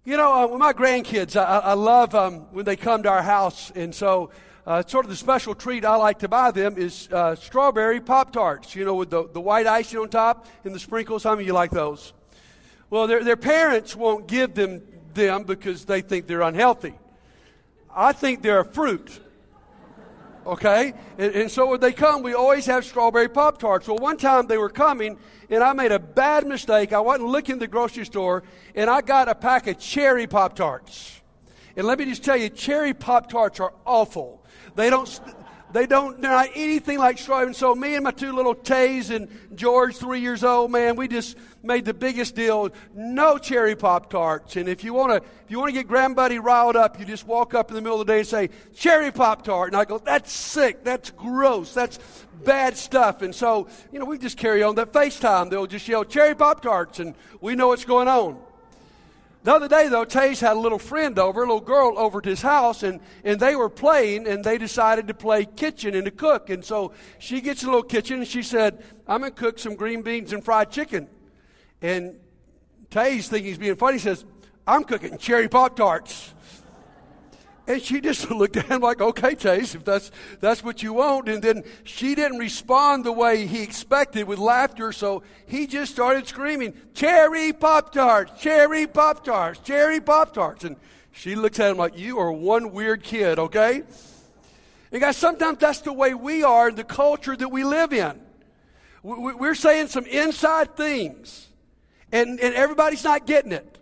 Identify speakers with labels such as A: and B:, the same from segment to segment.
A: With my grandkids, I love when they come to our house, and so sort of the special treat I like to buy them is strawberry Pop-Tarts, with the white icing on top and the sprinkles. How many of you like those? Well, their parents won't give them because they think they're unhealthy. I think they're a fruit. Okay? And so when they come, we always have strawberry Pop-Tarts. Well, one time they were coming, and I made a bad mistake. I wasn't looking at the grocery store, and I got a pack of cherry Pop-Tarts. And let me just tell you, cherry Pop-Tarts are awful. They're not anything like strawberry. And so me and my two little Tays and George, 3 years old, man, we just made the biggest deal. No cherry Pop-Tarts. And if you want to get Grandbuddy riled up, you just walk up in the middle of the day and say, cherry Pop-Tart. And I go, that's sick. That's gross. That's bad stuff. And so, we just carry on that FaceTime. They'll just yell, cherry Pop-Tarts, and we know what's going on. The other day, though, Taze had a little friend over, a little girl over at his house, and they were playing, and they decided to play kitchen and to cook. And so she gets in a little kitchen, and she said, I'm going to cook some green beans and fried chicken. And Taze, thinking he's being funny, says, I'm cooking cherry Pop-Tarts. And she just looked at him like, okay, Chase, if that's what you want. And then she didn't respond the way he expected with laughter, so he just started screaming, cherry Pop-Tarts, cherry Pop-Tarts, cherry Pop-Tarts. And she looks at him like, you are one weird kid, okay? And guys, sometimes that's the way we are in the culture that we live in. We're saying some inside things, and everybody's not getting it.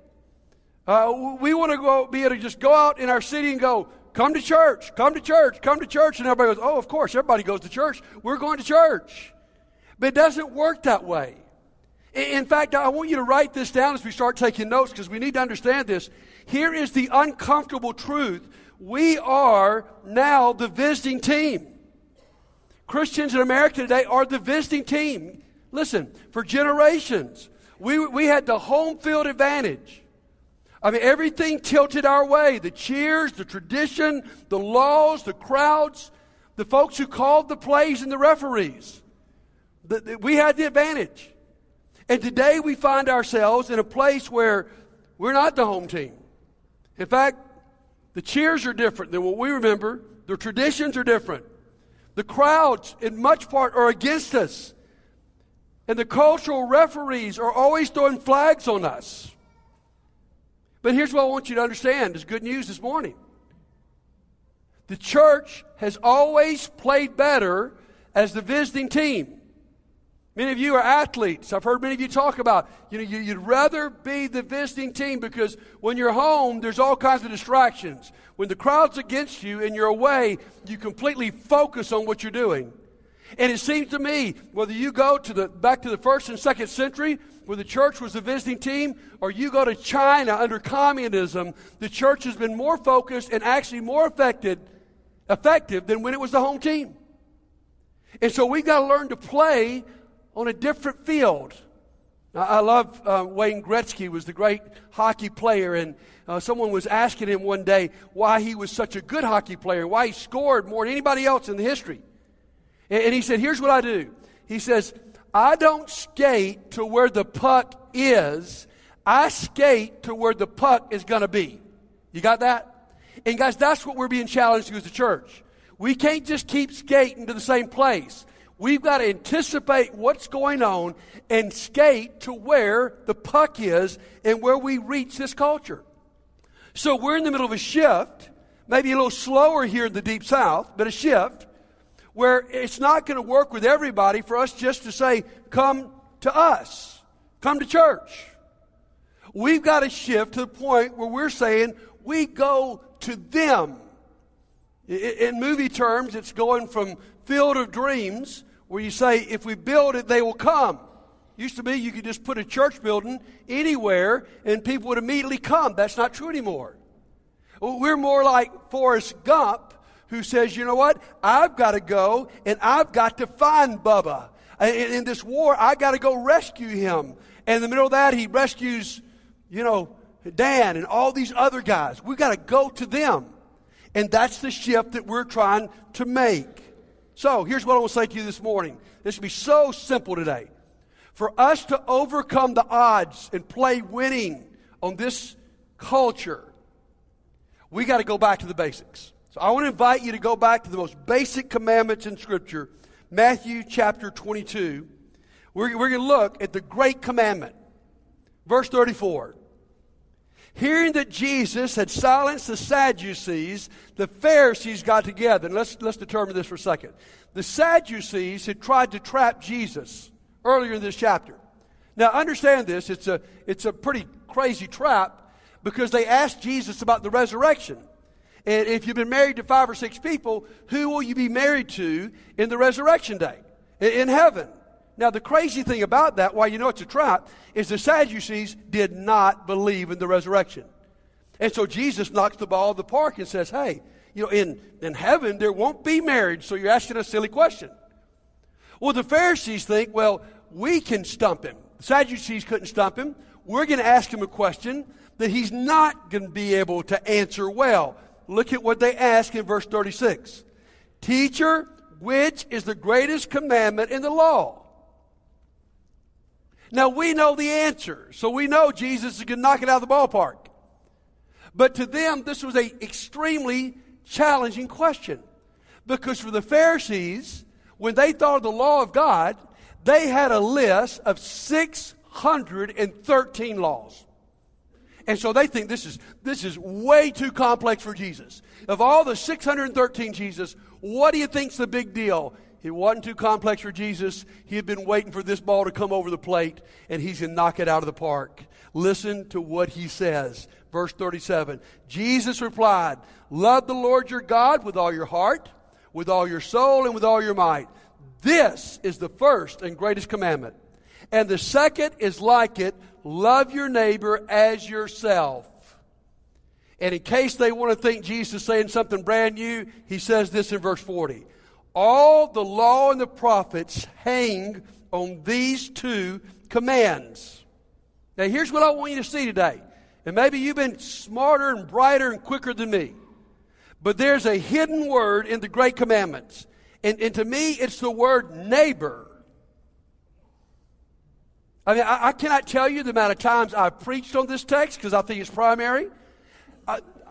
A: We want to be able to just go out in our city and go, come to church, come to church, come to church. And everybody goes, oh, of course, everybody goes to church. We're going to church. But it doesn't work that way. In fact, I want you to write this down as we start taking notes, because we need to understand this. Here is the uncomfortable truth. We are now the visiting team. Christians in America today are the visiting team. Listen, for generations, we had the home field advantage. I mean, everything tilted our way. The cheers, the tradition, the laws, the crowds, the folks who called the plays and the referees. We had the advantage. And today we find ourselves in a place where we're not the home team. In fact, the cheers are different than what we remember. The traditions are different. The crowds, in much part, are against us. And the cultural referees are always throwing flags on us. But here's what I want you to understand. There's good news this morning. The church has always played better as the visiting team. Many of you are athletes. I've heard many of you talk about, you'd rather be the visiting team because when you're home, there's all kinds of distractions. When the crowd's against you and you're away, you completely focus on what you're doing. And it seems to me, whether you go back to the 1st and 2nd century, where the church was the visiting team, or you go to China under communism, the church has been more focused and actually more effective than when it was the home team. And so we've got to learn to play on a different field. I love Wayne Gretzky, was the great hockey player, and someone was asking him one day why he was such a good hockey player, why he scored more than anybody else in the history. And he said, here's what I do. He says, I don't skate to where the puck is. I skate to where the puck is going to be. You got that? And guys, that's what we're being challenged to as a church. We can't just keep skating to the same place. We've got to anticipate what's going on and skate to where the puck is and where we reach this culture. So we're in the middle of a shift, maybe a little slower here in the Deep South, but a shift, where it's not going to work with everybody for us just to say, come to us, come to church. We've got to shift to the point where we're saying we go to them. In movie terms, it's going from Field of Dreams, where you say, if we build it, they will come. Used to be you could just put a church building anywhere and people would immediately come. That's not true anymore. We're more like Forrest Gump, who says, you know what, I've got to go and I've got to find Bubba. In this war, I got to go rescue him. And in the middle of that, he rescues, Dan and all these other guys. We've got to go to them. And that's the shift that we're trying to make. So here's what I want to say to you this morning. This will be so simple today. For us to overcome the odds and play winning on this culture, we got to go back to the basics. So I want to invite you to go back to the most basic commandments in Scripture, Matthew chapter 22. We're going to look at the great commandment. Verse 34. Hearing that Jesus had silenced the Sadducees, the Pharisees got together. And let's determine this for a second. The Sadducees had tried to trap Jesus earlier in this chapter. Now understand this, it's a pretty crazy trap because they asked Jesus about the resurrection. And if you've been married to 5 or 6 people, who will you be married to in the resurrection day? In heaven. Now, the crazy thing about that, why you know it's a trap, is the Sadducees did not believe in the resurrection. And so Jesus knocks the ball in the park and says, hey, in heaven there won't be marriage, so you're asking a silly question. Well, the Pharisees think, well, we can stump him. The Sadducees couldn't stump him. We're going to ask him a question that he's not going to be able to answer well. Look at what they ask in verse 36. Teacher, which is the greatest commandment in the law? Now, we know the answer, so we know Jesus is going to knock it out of the ballpark. But to them, this was an extremely challenging question. Because for the Pharisees, when they thought of the law of God, they had a list of 613 laws. And so they think this is way too complex for Jesus. Of all the 613 Jesus, what do you think's the big deal? It wasn't too complex for Jesus. He had been waiting for this ball to come over the plate, and he's going to knock it out of the park. Listen to what he says. Verse 37. Jesus replied, love the Lord your God with all your heart, with all your soul, and with all your might. This is the first and greatest commandment. And the second is like it, love your neighbor as yourself. And in case they want to think Jesus is saying something brand new, he says this in verse 40. All the law and the prophets hang on these 2 commands. Now here's what I want you to see today. And maybe you've been smarter and brighter and quicker than me. But there's a hidden word in the great commandments. And to me, it's the word neighbor. I mean, I cannot tell you the amount of times I've preached on this text because I think it's primary.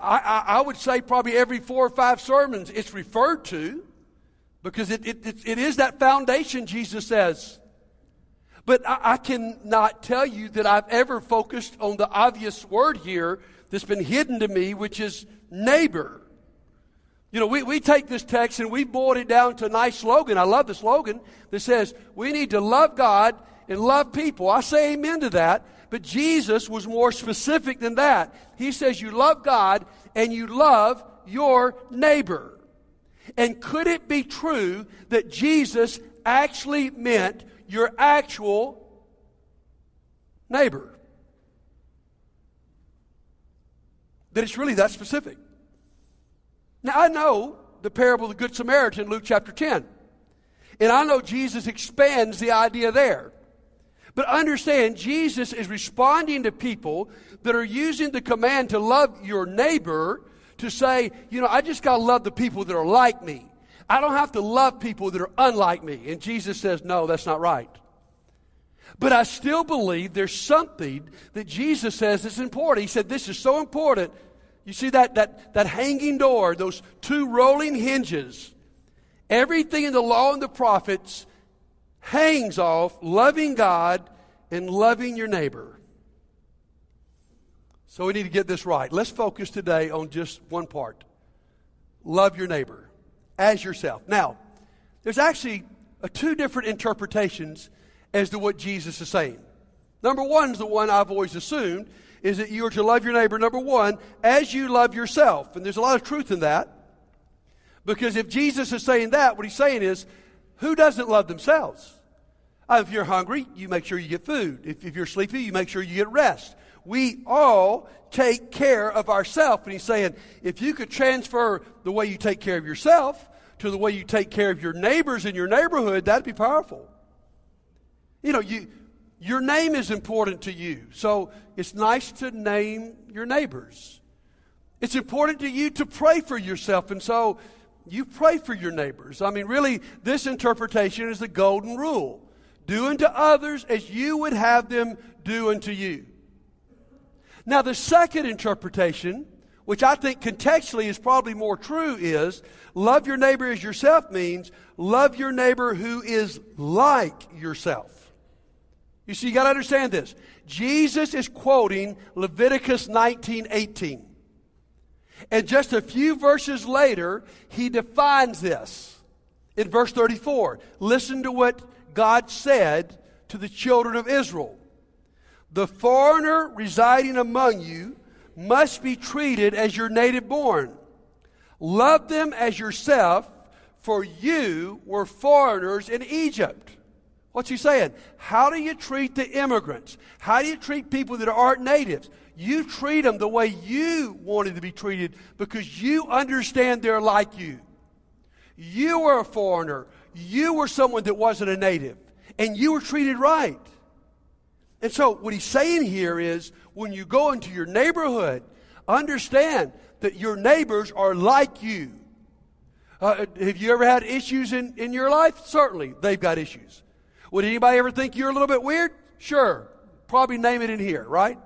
A: I would say probably every 4 or 5 sermons it's referred to. Because it is that foundation, Jesus says. But I cannot tell you that I've ever focused on the obvious word here that's been hidden to me, which is neighbor. We take this text and we boiled it down to a nice slogan. I love the slogan that says, we need to love God and love people. I say amen to that. But Jesus was more specific than that. He says you love God and you love your neighbor. And could it be true that Jesus actually meant your actual neighbor? That it's really that specific. Now, I know the parable of the Good Samaritan, Luke chapter 10. And I know Jesus expands the idea there. But understand, Jesus is responding to people that are using the command to love your neighbor to say, I just got to love the people that are like me. I don't have to love people that are unlike me. And Jesus says, no, that's not right. But I still believe there's something that Jesus says is important. He said, this is so important. You see that hanging door, those 2 rolling hinges. Everything in the law and the prophets hangs off loving God and loving your neighbor. So we need to get this right. Let's focus today on just one part. Love your neighbor as yourself. Now, there's actually 2 different interpretations as to what Jesus is saying. Number one is the one I've always assumed, is that you are to love your neighbor, number one, as you love yourself. And there's a lot of truth in that. Because if Jesus is saying that, what he's saying is, who doesn't love themselves? If you're hungry, you make sure you get food. If you're sleepy, you make sure you get rest. We all take care of ourselves. And he's saying, if you could transfer the way you take care of yourself to the way you take care of your neighbors in your neighborhood, that'd be powerful. Your name is important to you. So it's nice to name your neighbors. It's important to you to pray for yourself. And so you pray for your neighbors. I mean, really, this interpretation is the golden rule. Do unto others as you would have them do unto you. Now, the second interpretation, which I think contextually is probably more true, is love your neighbor as yourself means love your neighbor who is like yourself. You see, you got to understand this. Jesus is quoting Leviticus 19:18. And just a few verses later, he defines this. In verse 34, listen to what God said to the children of Israel. The foreigner residing among you must be treated as your native born. Love them as yourself, for you were foreigners in Egypt. What's he saying? How do you treat the immigrants? How do you treat people that aren't natives? You treat them the way you wanted to be treated because you understand they're like you. You were a foreigner. You were someone that wasn't a native. And you were treated right. And so what he's saying here is when you go into your neighborhood, understand that your neighbors are like you. Have you ever had issues in your life? Certainly, they've got issues. Would anybody ever think you're a little bit weird? Sure. Probably name it in here, right?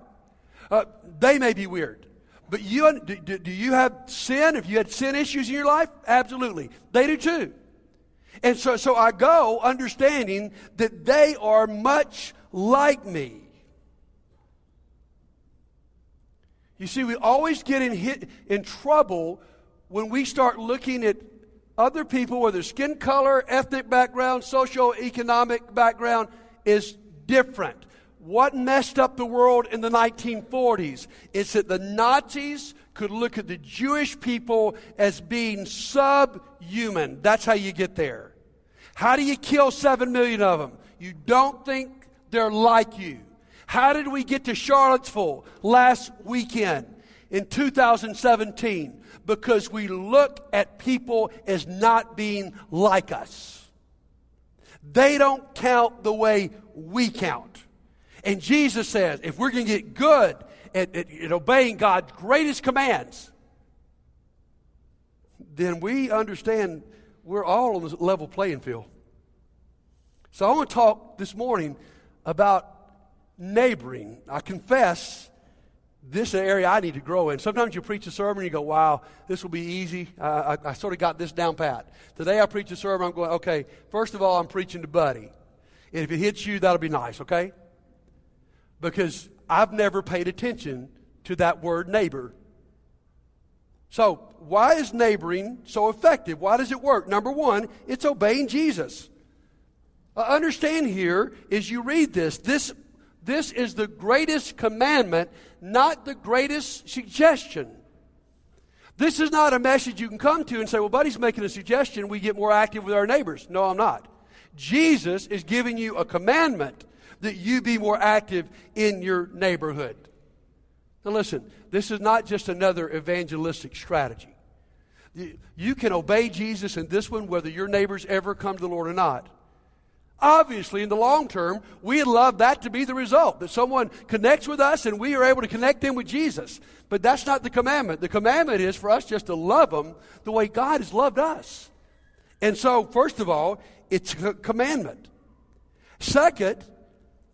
A: They may be weird. But do you have sin? Have you had sin issues in your life? Absolutely. They do too. And so I go understanding that they are much like me. You see, we always get in trouble when we start looking at other people, whether skin color, ethnic background, socioeconomic background is different. What messed up the world in the 1940s is that the Nazis could look at the Jewish people as being subhuman. That's how you get there. How do you kill 7 million of them? You don't think they're like you. How did we get to Charlottesville last weekend in 2017? Because we look at people as not being like us. They don't count the way we count. And Jesus says, if we're going to get good at obeying God's greatest commands, then we understand we're all on the level playing field. So I want to talk this morning about neighboring. I confess this is an area I need to grow in. Sometimes you preach a sermon and you go, wow, this will be easy. I sort of got this down pat. Today I preach a sermon, I'm going, okay, first of all, I'm preaching to Buddy. And if it hits you, that'll be nice, okay? Because I've never paid attention to that word neighbor. So why is neighboring so effective? Why does it work? Number one, it's obeying Jesus. Understand here, as you read this is the greatest commandment, not the greatest suggestion. This is not a message you can come to and say, well, Buddy's making a suggestion, we get more active with our neighbors. No, I'm not. Jesus is giving you a commandment that you be more active in your neighborhood. Now listen, this is not just another evangelistic strategy. You can obey Jesus in this one whether your neighbors ever come to the Lord or not. Obviously, in the long term, we'd love that to be the result, that someone connects with us and we are able to connect them with Jesus. But that's not the commandment. The commandment is for us just to love them the way God has loved us. And so, first of all, it's a commandment. Second,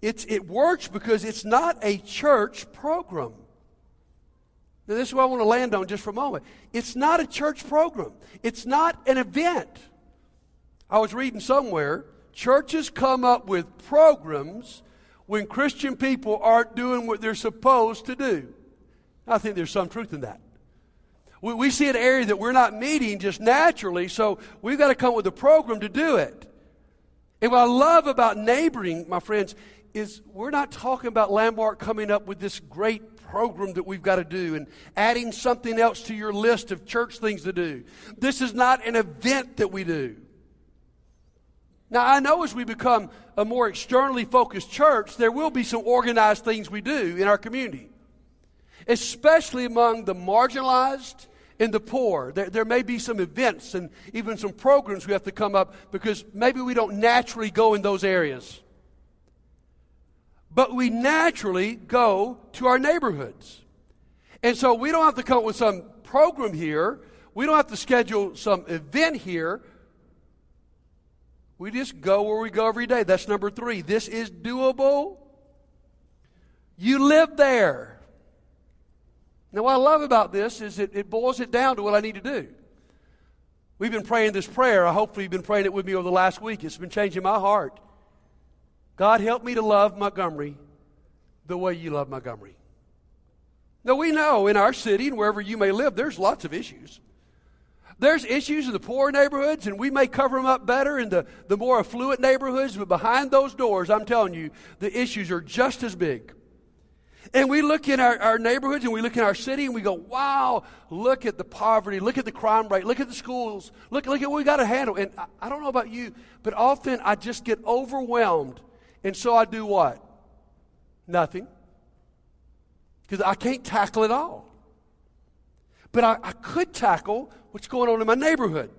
A: it works because it's not a church program. Now, this is what I want to land on just for a moment. It's not a church program. It's not an event. I was reading somewhere, churches come up with programs when Christian people aren't doing what they're supposed to do. I think there's some truth in that. We see an area that we're not meeting just naturally, so we've got to come up with a program to do it. And what I love about neighboring, my friends, is we're not talking about Landmark coming up with this great program that we've got to do and adding something else to your list of church things to do. This is not an event that we do. Now, I know as we become a more externally focused church, there will be some organized things we do in our community, especially among the marginalized and the poor. There may be some events and even some programs we have to come up because maybe we don't naturally go in those areas. But we naturally go to our neighborhoods. And so we don't have to come up with some program here. We don't have to schedule some event here. We just go where we go every day. That's number 3. This is doable. You live there. Now, what I love about this is it boils it down to what I need to do. We've been praying this prayer. Hopefully you've been praying it with me over the last week. It's been changing my heart. God, help me to love Montgomery the way you love Montgomery. Now, we know in our city and wherever you may live, there's lots of issues. There's issues in the poor neighborhoods, and we may cover them up better in the more affluent neighborhoods, but behind those doors, I'm telling you, the issues are just as big. And we look in our neighborhoods and we look in our city and we go, wow, look at the poverty, look at the crime rate, look at the schools, look at what we got to handle. And I don't know about you, but often I just get overwhelmed. And so I do what? Nothing. Because I can't tackle it all. But I could tackle what's going on in my neighborhood.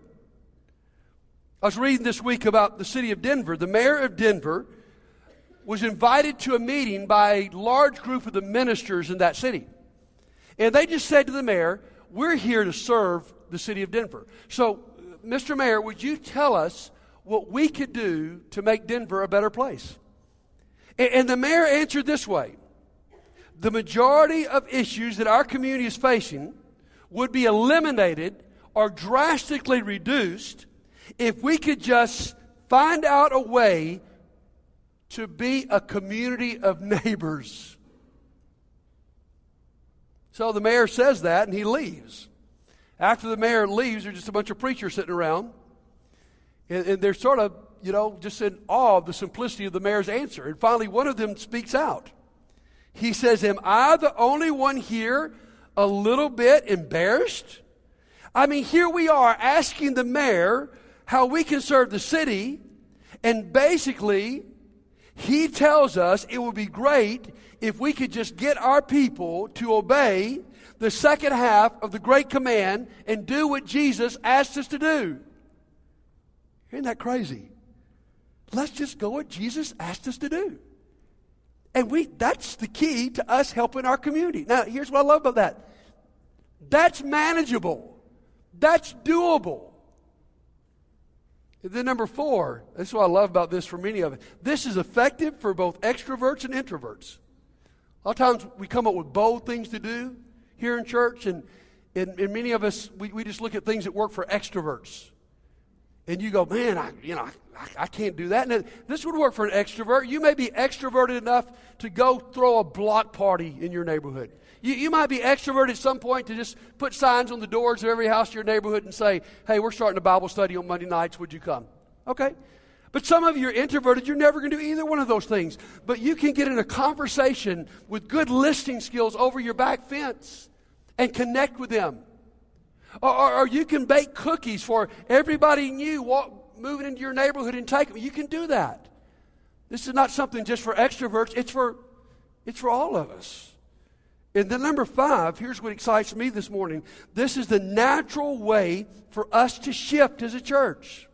A: I was reading this week about the city of Denver. The mayor of Denver was invited to a meeting by a large group of the ministers in that city. And they just said to the mayor, we're here to serve the city of Denver. So, Mr. Mayor, would you tell us what we could do to make Denver a better place? And the mayor answered this way: the majority of issues that our community is facing would be eliminated or drastically reduced if we could just find out a way to be a community of neighbors. So the mayor says that, and he leaves. After the mayor leaves, there's just a bunch of preachers sitting around, and they're sort of, just in awe of the simplicity of the mayor's answer. And finally, one of them speaks out. He says, am I the only one here a little bit embarrassed? I mean, here we are asking the mayor how we can serve the city, and basically, he tells us it would be great if we could just get our people to obey the second half of the Great Command and do what Jesus asked us to do. Isn't that crazy? Let's just go what Jesus asked us to do. And that's the key to us helping our community. Now, here's what I love about that. That's manageable. That's doable. And then number 4, this is what I love about this for many of us. This is effective for both extroverts and introverts. A lot of times we come up with bold things to do here in church, and many of us, we just look at things that work for extroverts. And you go, man, I can't do that. And this would work for an extrovert. You may be extroverted enough to go throw a block party in your neighborhood. You might be extroverted at some point to just put signs on the doors of every house in your neighborhood and say, hey, we're starting a Bible study on Monday nights. Would you come? Okay. But some of you are introverted. You're never going to do either one of those things. But you can get in a conversation with good listening skills over your back fence and connect with them. Or you can bake cookies for everybody new moving into your neighborhood and take them. You can do that. This is not something just for extroverts. It's for all of us. And then number 5, here's what excites me this morning. This is the natural way for us to shift as a church.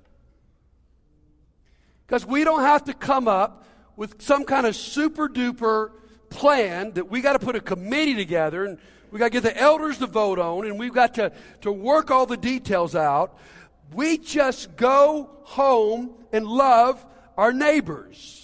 A: Because we don't have to come up with some kind of super duper plan that we got to put a committee together and we got to get the elders to vote on, and we've got to work all the details out. We just go home and love our neighbors.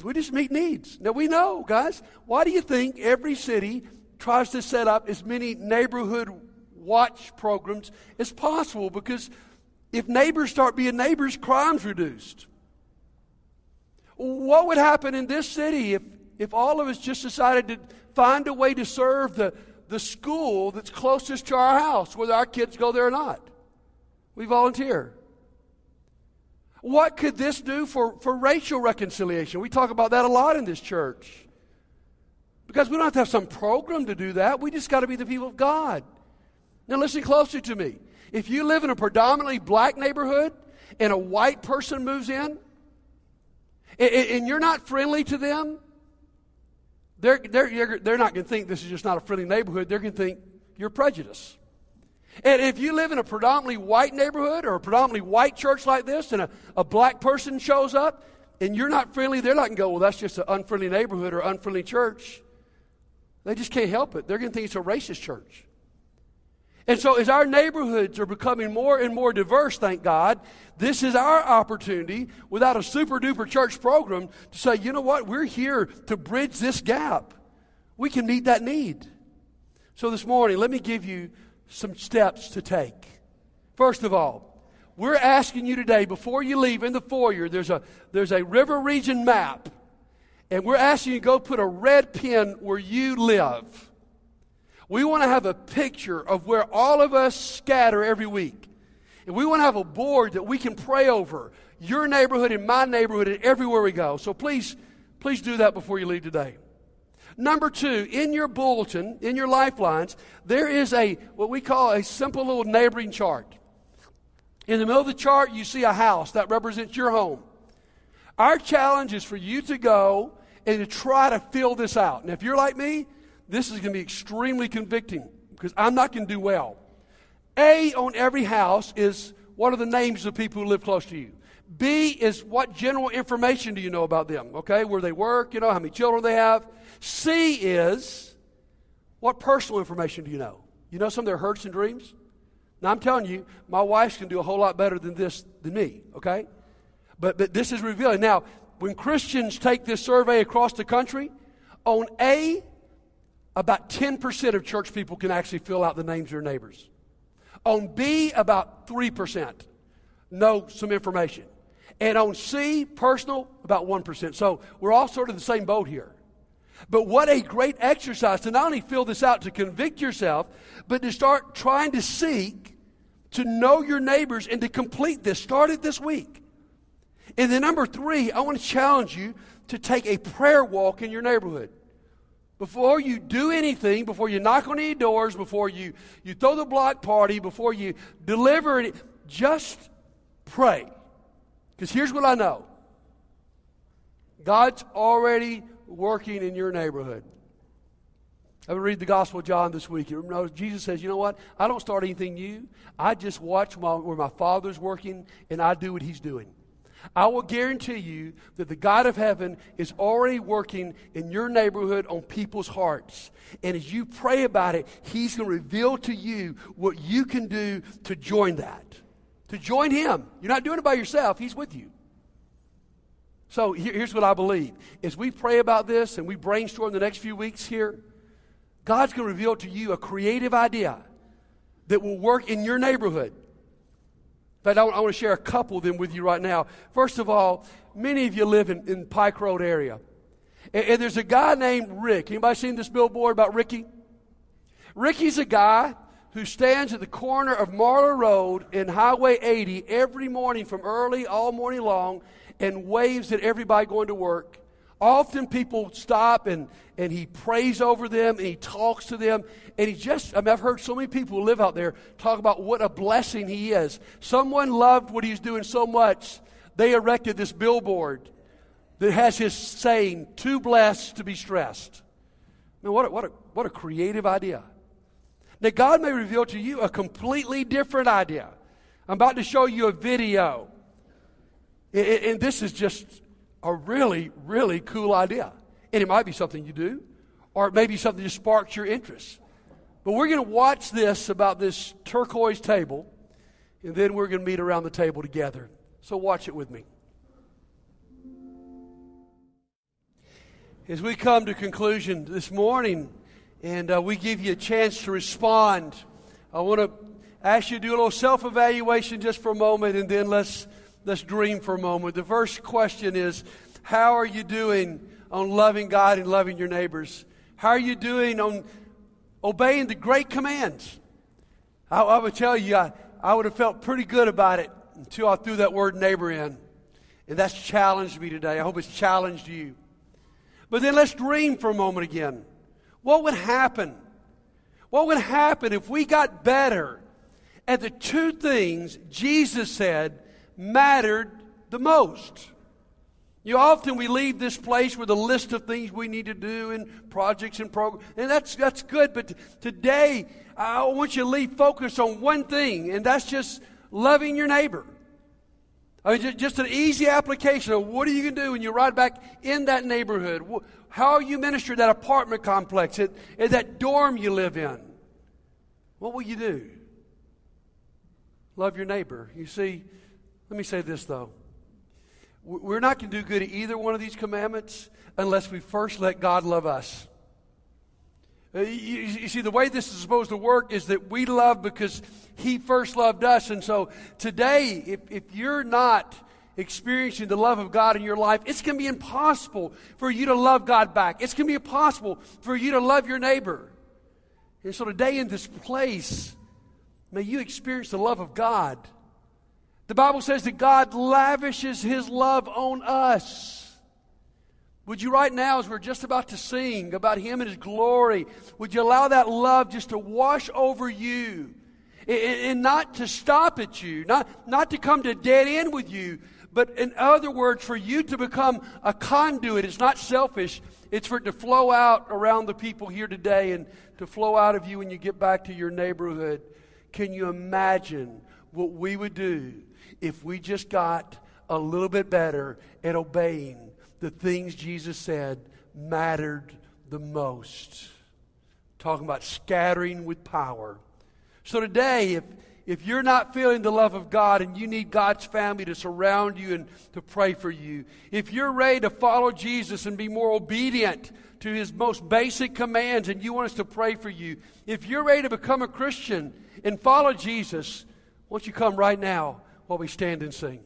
A: We just meet needs. Now, we know, guys, why do you think every city tries to set up as many neighborhood watch programs as possible? Because if neighbors start being neighbors, crime's reduced. What would happen in this city if all of us just decided to find a way to serve the school that's closest to our house, whether our kids go there or not? We volunteer. What could this do for racial reconciliation? We talk about that a lot in this church. Because we don't have to have some program to do that. We just got to be the people of God. Now listen closely to me. If you live in a predominantly black neighborhood and a white person moves in, and you're not friendly to them, they're not going to think this is just not a friendly neighborhood. They're going to think you're prejudiced. And if you live in a predominantly white neighborhood or a predominantly white church like this and a black person shows up and you're not friendly, they're not going to go, well, that's just an unfriendly neighborhood or unfriendly church. They just can't help it. They're going to think it's a racist church. And so as our neighborhoods are becoming more and more diverse, thank God, this is our opportunity without a super duper church program to say, you know what, we're here to bridge this gap. we can meet that need. So this morning, let me give you some steps to take. First of all, we're asking you today, before you leave in the foyer, there's a river region map, and we're asking you to go put a red pin where you live. We want to have a picture of where all of us scatter every week. And we want to have a board that we can pray over your neighborhood and my neighborhood and everywhere we go. So please do that before you leave today. Number 2, in your bulletin, in your lifelines, there is what we call a simple little neighboring chart. In the middle of the chart, you see a house that represents your home. Our challenge is for you to go and to try to fill this out. And if you're like me, this is going to be extremely convicting because I'm not going to do well. A on every house is what are the names of people who live close to you. B is what general information do you know about them, okay? Where they work, how many children they have. C is what personal information do you know? You know some of their hurts and dreams? Now I'm telling you, my wife can do a whole lot better than me, okay? But this is revealing. Now, when Christians take this survey across the country, on A, about 10% of church people can actually fill out the names of their neighbors. On B, about 3% know some information. And on C, personal, about 1%. So we're all sort of the same boat here. But what a great exercise to not only fill this out to convict yourself, but to start trying to seek to know your neighbors and to complete this. Start it this week. And then number 3, I want to challenge you to take a prayer walk in your neighborhood. Before you do anything, before you knock on any doors, before you throw the block party, before you deliver it, just pray. Because here's what I know. God's already working in your neighborhood. I read the Gospel of John this week. Jesus says, you know what? I don't start anything new. I just watch where my Father's working, and I do what He's doing. I will guarantee you that the God of heaven is already working in your neighborhood on people's hearts. And as you pray about it, He's going to reveal to you what you can do to join that. To join Him. You're not doing it by yourself. He's with you. So here's what I believe. As we pray about this and we brainstorm the next few weeks here, God's going to reveal to you a creative idea that will work in your neighborhood. In fact, I want to share a couple of them with you right now. First of all, many of you live in Pike Road area. And there's a guy named Rick. Anybody seen this billboard about Ricky? Ricky's a guy who stands at the corner of Marler Road and Highway 80 every morning from early all morning long and waves at everybody going to work. Often people stop and he prays over them and he talks to them. And I've heard so many people who live out there talk about what a blessing he is. Someone loved what he's doing so much, they erected this billboard that has his saying, "Too blessed to be stressed." Now, what a creative idea. Now, God may reveal to you a completely different idea. I'm about to show you a video. And this is just a really, really cool idea. And it might be something you do, or it may be something that sparks your interest. But we're going to watch this about this turquoise table, and then we're going to meet around the table together. So watch it with me. As we come to conclusion this morning, and we give you a chance to respond, I want to ask you to do a little self-evaluation just for a moment, and then let's dream for a moment. The first question is, how are you doing on loving God and loving your neighbors? How are you doing on obeying the great commands? I would tell you, I would have felt pretty good about it until I threw that word neighbor in. And that's challenged me today. I hope it's challenged you. But then let's dream for a moment again. What would happen? What would happen if we got better at the 2 things Jesus said mattered the most? Often we leave this place with a list of things we need to do and projects and programs, and that's good. But today, I want you to leave focused on one thing, and that's just loving your neighbor. I mean, just an easy application of what are you going to do when you ride back in that neighborhood? How are you minister that apartment complex, at that dorm you live in? What will you do? Love your neighbor. You see, let me say this though. We're not going to do good at either one of these commandments unless we first let God love us. You see, the way this is supposed to work is that we love because He first loved us. And so today, if you're not experiencing the love of God in your life, it's going to be impossible for you to love God back. It's going to be impossible for you to love your neighbor. And so today in this place, may you experience the love of God. The Bible says that God lavishes His love on us. Would you right now, as we're just about to sing about Him and His glory, would you allow that love just to wash over you and not to stop at you, not to come to a dead end with you, but in other words, for you to become a conduit. It's not selfish. It's for it to flow out around the people here today and to flow out of you when you get back to your neighborhood. Can you imagine what we would do if we just got a little bit better at obeying the things Jesus said mattered the most? Talking about scattering with power. So today, if you're not feeling the love of God and you need God's family to surround you and to pray for you, if you're ready to follow Jesus and be more obedient to His most basic commands and you want us to pray for you, if you're ready to become a Christian and follow Jesus, won't you come right now while we stand and sing?